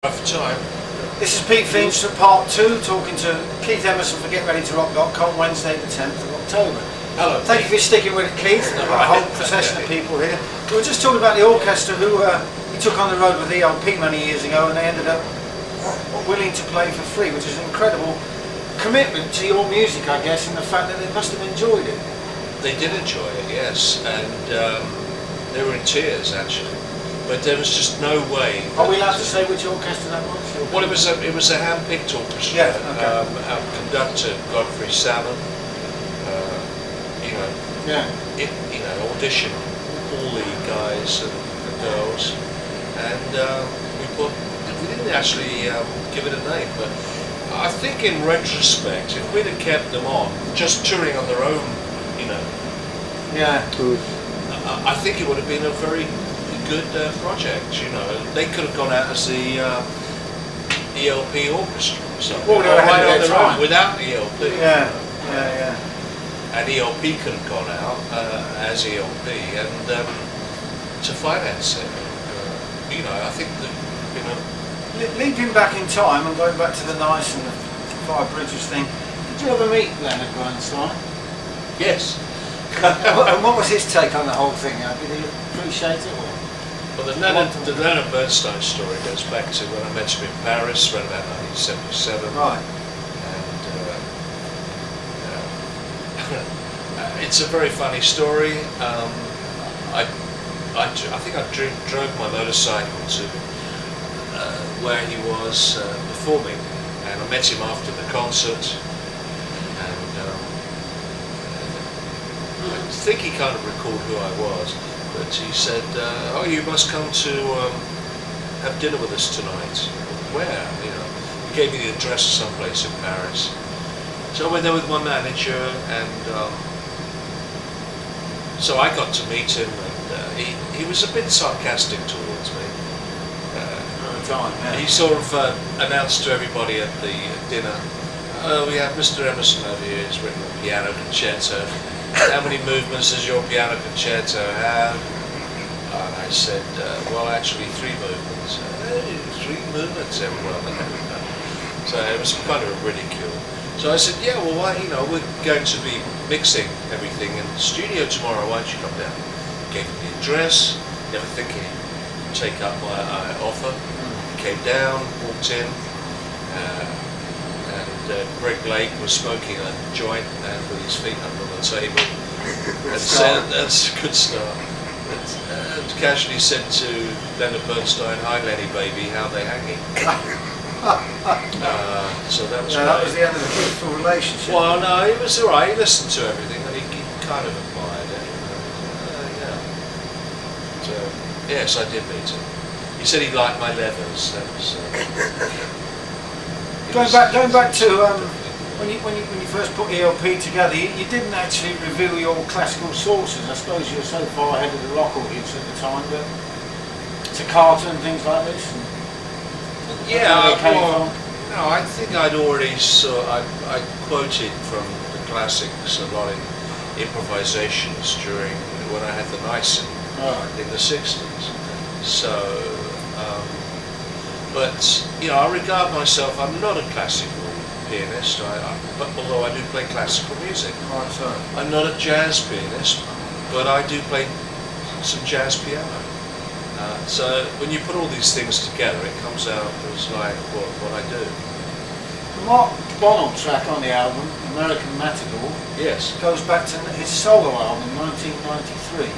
For time. This is Pete Feenstra, part 2, talking to Keith Emerson for GetReadyToRock.com, Wednesday the 10th of October. Hello. Thank you for sticking with it, Keith. We've got a whole procession of people here. We were just talking about the orchestra who he took on the road with ELP many years ago, and they ended up willing to play for free, which is an incredible commitment to your music, I guess, and the fact that they must have enjoyed it. They did enjoy it, yes, and they were in tears actually. But there was just no way. Are we allowed to say which orchestra that was? Well, it was a hand-picked orchestra. Yeah, okay. Our conductor Godfrey Salmon, auditioned all the guys and the girls, and we didn't actually give it a name, but I think in retrospect, if we'd have kept them on, just touring on their own, I think it would have been a very good project. They could have gone out as the ELP orchestra or something, well, right on their own without ELP. Yeah. And ELP could have gone out as ELP, and to finance it, I think that leaping back in time and going back to the Nice and the Five Bridges thing, did you ever meet Leonard Bernstein? Yes. And what was his take on the whole thing? Did he appreciate it? Or? Well, the Leonard Bernstein story goes back to when I met him in Paris around about 1977. Right. And it's a very funny story. I think I drove my motorcycle to where he was performing, and I met him after the concert. I think he kind of recalled who I was, but he said, "Oh, you must come to have dinner with us tonight." Where? He gave me the address of some place in Paris. So I went there with my manager, and so I got to meet him, and he was a bit sarcastic towards me. He sort of announced to everybody at the dinner, "Oh, we have Mr. Emerson over here. He's written a piano concerto. How many movements does your piano concerto have?" And I said, "Well, actually 3 movements." "Hey, 3 movements, everyone." So it was kind of a ridicule. So I said, "Yeah, well, we're going to be mixing everything in the studio tomorrow. Why don't you come down?" Gave him the address, never thinking he'd take up my offer. He came down, walked in, and Greg Blake was smoking a joint and with his feet under the table. And said, "That's a good start." And casually said to Leonard Bernstein, "Hi Lenny baby, how they hanging?" So that was that was the end of the beautiful relationship. Well, no, he was alright. He listened to everything, and he kind of admired it. So yes, I did meet him. He said he liked my leathers. That was going back to when you first put ELP together, you didn't actually reveal your classical sources. I suppose you were so far ahead of the rock audience at the time, but Toccata and things like this. No, I think I'd already I quoted from the classics a lot in improvisations during when I had the Nice in the 60s. So, but I regard myself. I'm not a classical pianist. But although I do play classical music, I'm not a jazz pianist, but I do play some jazz piano. So when you put all these things together, it comes out as like what I do. The Mark Bonald track on the album, American Matador, yes, goes back to his solo album, 1993.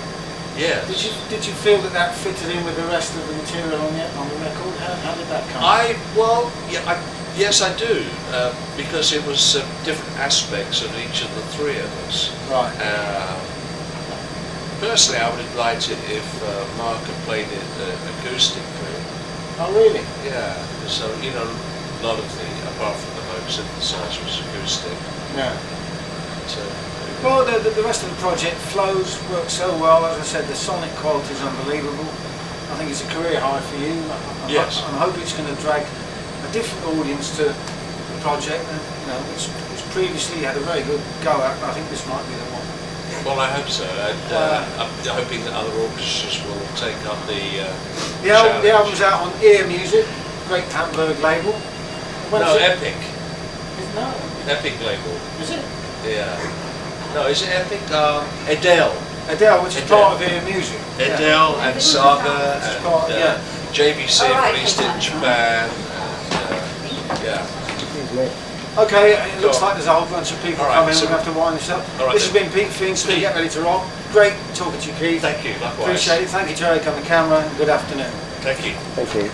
Yes. Did you feel that fitted in with the rest of the material on the record? How did that come? Yes, I do, because it was different aspects of each of the 3 of us. Right. Personally, I would have liked it if Mark had played it acoustically. Oh, really? Yeah. So a lot of apart from the Moog synthesizer, was acoustic. Yeah. So, well, the rest of the project flows, works so well. As I said, the sonic quality is unbelievable. I think it's a career high for you. Yes. I'm hoping it's going to drag a different audience to the project, and which previously had a very good go at. But I think this might be the one. Well, I hope so. I'm hoping that other orchestras will take up the album's out on Ear Music. great Hamburg label. When No, is it? Epic. No. Epic label. Is it? Yeah. No, is it Epic? Adele. Adele, which is Adele. part of her music. Adele and Saga It's and part- yeah. JVC Alright, released okay, in fine. Japan. And, yeah. Okay, it looks Go on. like there's a whole bunch of people All right, coming. so- We're going to have to wind this up. All right, This has then. been Pete Feenstra. Pete. Get ready to rock. Great talking to you, Keith. Thank you. Likewise. Appreciate it. Thank you, Jake, on the camera. And good afternoon. Thank you. Thank you.